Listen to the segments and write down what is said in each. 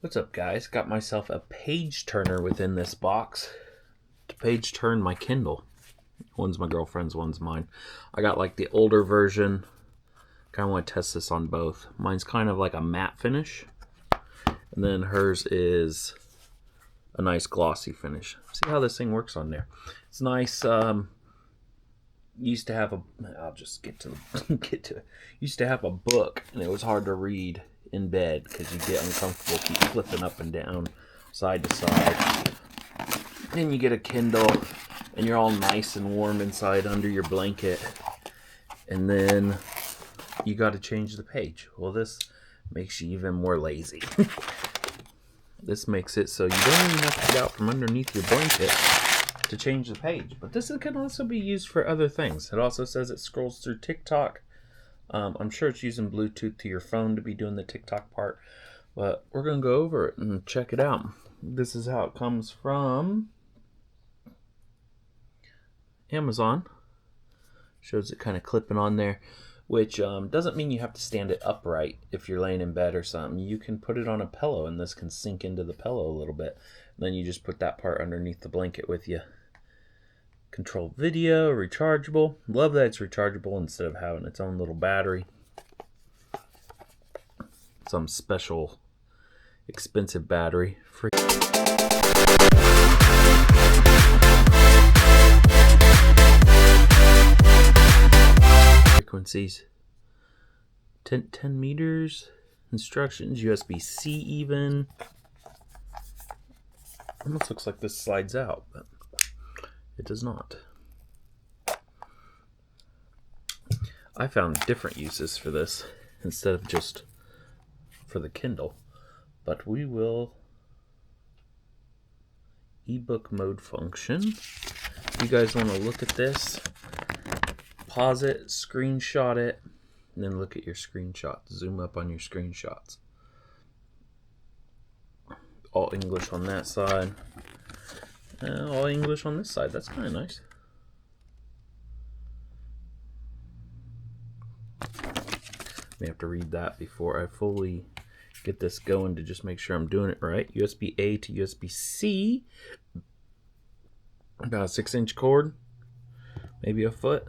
What's up, guys? Got myself a page turner within this box to page turn my Kindle. One's my girlfriend's, one's mine. I got like the older version. Kind of want to test this on both. Mine's kind of like a matte finish, and then hers is a nice glossy finish. See how this thing works on there. It's nice. Used to have a. I'll just get to Used to have a book, and it was hard to read in bed because you get uncomfortable, keep flipping up and down, side to side. Then you get a Kindle, and you're all nice and warm inside under your blanket, and then you got to change the page. Well, this makes you even more lazy. This makes it so you don't even have to get out from underneath your blanket to change the page. But this can also be used for other things. It also says it scrolls through TikTok. I'm sure it's using Bluetooth to your phone to be doing the TikTok part, but we're going to go over it and check it out. This is how it comes from Amazon. Shows it kind of clipping on there, which doesn't mean you have to stand it upright if you're laying in bed or something. You can put it on a pillow, and this can sink into the pillow a little bit. And then you just put that part underneath the blanket with you. Control video, rechargeable. Love that it's rechargeable instead of having its own little battery. Some special expensive battery. Frequencies. 10 meters. Instructions. USB-C even. Almost looks like this slides out, but it does not. I found different uses for this instead of just for the Kindle, but we will ebook mode function. If you guys want to look at this, pause it, screenshot it, and then look at your screenshots. Zoom up on your screenshots. All English on that side. All English on this side. That's kind of nice. May have to read that before I fully get this going to just make sure I'm doing it right. USB-A to USB-C. About a 6-inch cord. Maybe a foot.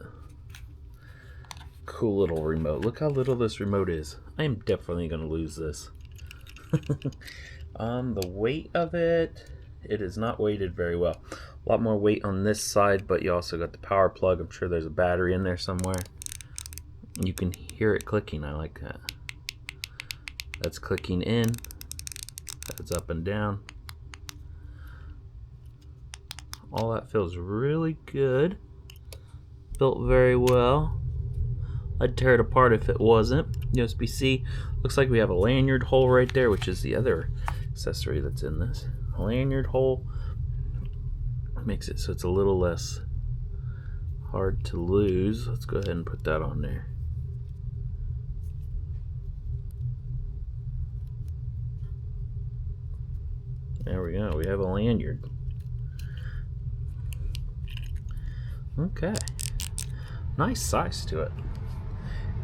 Cool little remote. Look how little this remote is. I am definitely going to lose this. The weight of it. It is not weighted very well. A lot more weight on this side, but you also got the power plug. I'm sure there's a battery in there somewhere. You can hear it clicking. I like that. That's clicking in. That's up and down. All that feels really good. Built very well. I'd tear it apart if it wasn't. USB-C. Looks like we have a lanyard hole right there, which is the other accessory that's in this. A lanyard hole makes it so it's a little less hard to lose. Let's go ahead and put that on there. There we go. We have a lanyard. Okay. Nice size to it.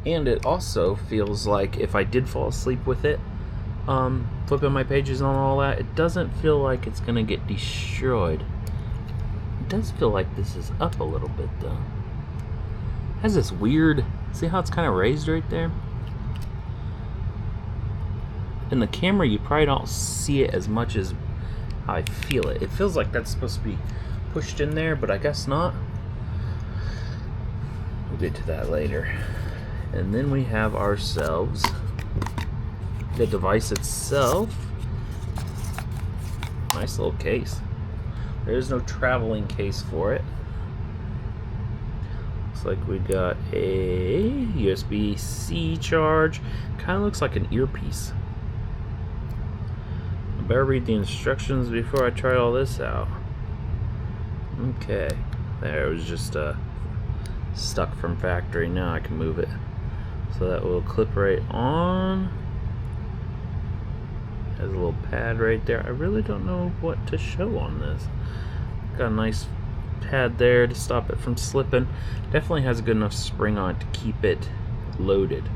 And it also feels like if I did fall asleep with it, flipping my pages and all that, it doesn't feel like it's gonna get destroyed. It does feel like this is up a little bit though. It has this weird, see how it's kind of raised right there? In the camera you probably don't see it as much as how I feel it. It feels like that's supposed to be pushed in there, but I guess not. We'll get to that later. And then we have ourselves the device itself. Nice little case. There is no traveling case for it. Looks like we got a USB-C charge. Kind of looks like an earpiece. I better read the instructions before I try all this out. Okay. There, it was just stuck from factory. Now I can move it. So that will clip right on. Has a little pad right there. I really don't know what to show on this. Got a nice pad there to stop it from slipping. Definitely has a good enough spring on it to keep it loaded.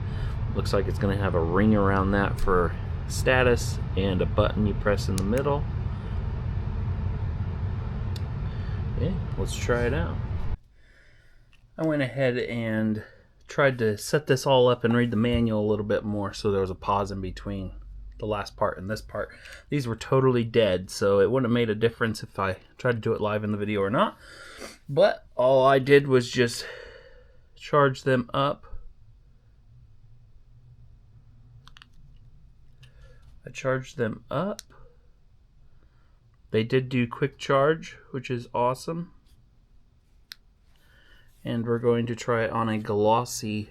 Looks like it's going to have a ring around that for status and a button you press in the middle. Yeah, let's try it out. I went ahead and tried to set this all up and read the manual a little bit more, so there was a pause in between the last part and this part. These were totally dead, so it wouldn't have made a difference if I tried to do it live in the video or not. But all I did was just charge them up. I charged them up. They did do quick charge, which is awesome. And we're going to try it on a glossy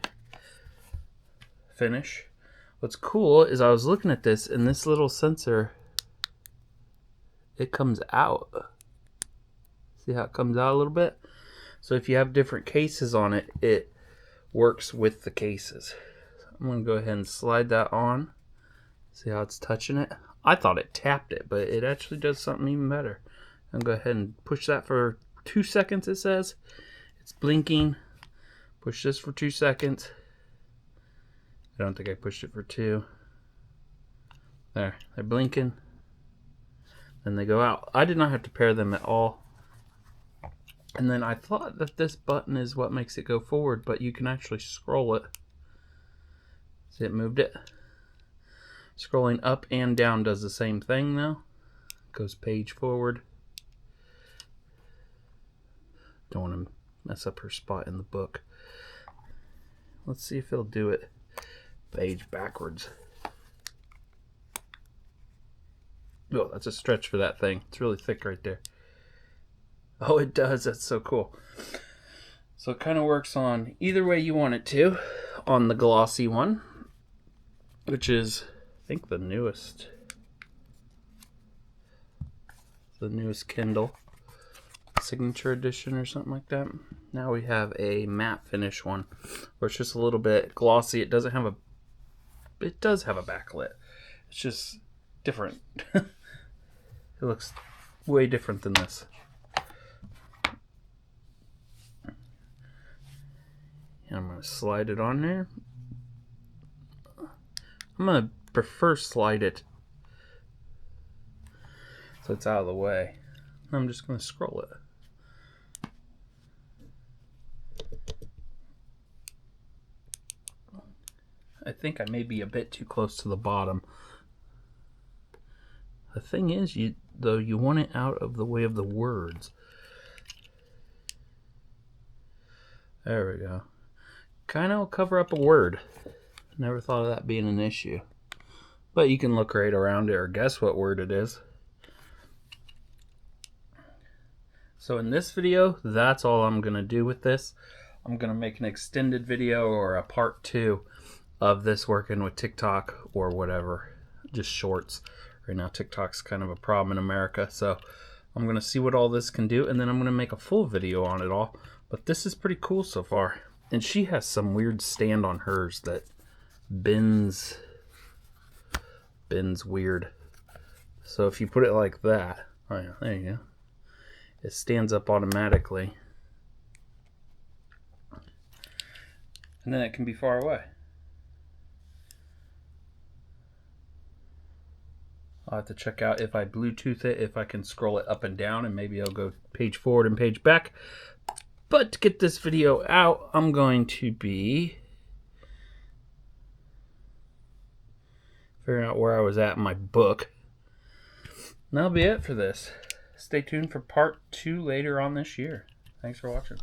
finish. What's cool is I was looking at this, and this little sensor, it comes out. See how it comes out a little bit? So if you have different cases on it, it works with the cases. So I'm going to go ahead and slide that on. See how it's touching it? I thought it tapped it, but it actually does something even better. I'm going to go ahead and push that for 2 seconds, it says. It's blinking. Push this for 2 seconds. I don't think I pushed it for 2. There, they're blinking. Then they go out. I did not have to pair them at all. And then I thought that this button is what makes it go forward, but you can actually scroll it. See, it moved it. Scrolling up and down does the same thing now. Goes page forward. Don't want to mess up her spot in the book. Let's see if it'll do it page backwards. Oh, that's a stretch for that thing. It's really thick right there. Oh, it does. That's so cool. So it kind of works on either way you want it to. On the glossy one, which is, I think, the newest Kindle signature edition or something like that. Now we have a matte finish one where it's just a little bit glossy. It does have a backlit. It's just different. It looks way different than this. And I'm going to slide it on there. I'm going to prefer slide it so it's out of the way. I'm just going to scroll it. I think I may be a bit too close to the bottom. The thing is, you want it out of the way of the words. There we go. Kind of cover up a word. Never thought of that being an issue. But you can look right around it or guess what word it is. So in this video, that's all I'm going to do with this. I'm going to make an extended video or a part 2 of this working with TikTok or whatever. Just shorts. Right now TikTok's kind of a problem in America. So I'm going to see what all this can do, and then I'm going to make a full video on it all. But this is pretty cool so far. And she has some weird stand on hers that bends weird. So if you put it like that, oh yeah, there you go. It stands up automatically. And then it can be far away. I'll have to check out if I Bluetooth it, if I can scroll it up and down, and maybe I'll go page forward and page back. But to get this video out, I'm going to be figuring out where I was at in my book. And that'll be it for this. Stay tuned for part 2 later on this year. Thanks for watching.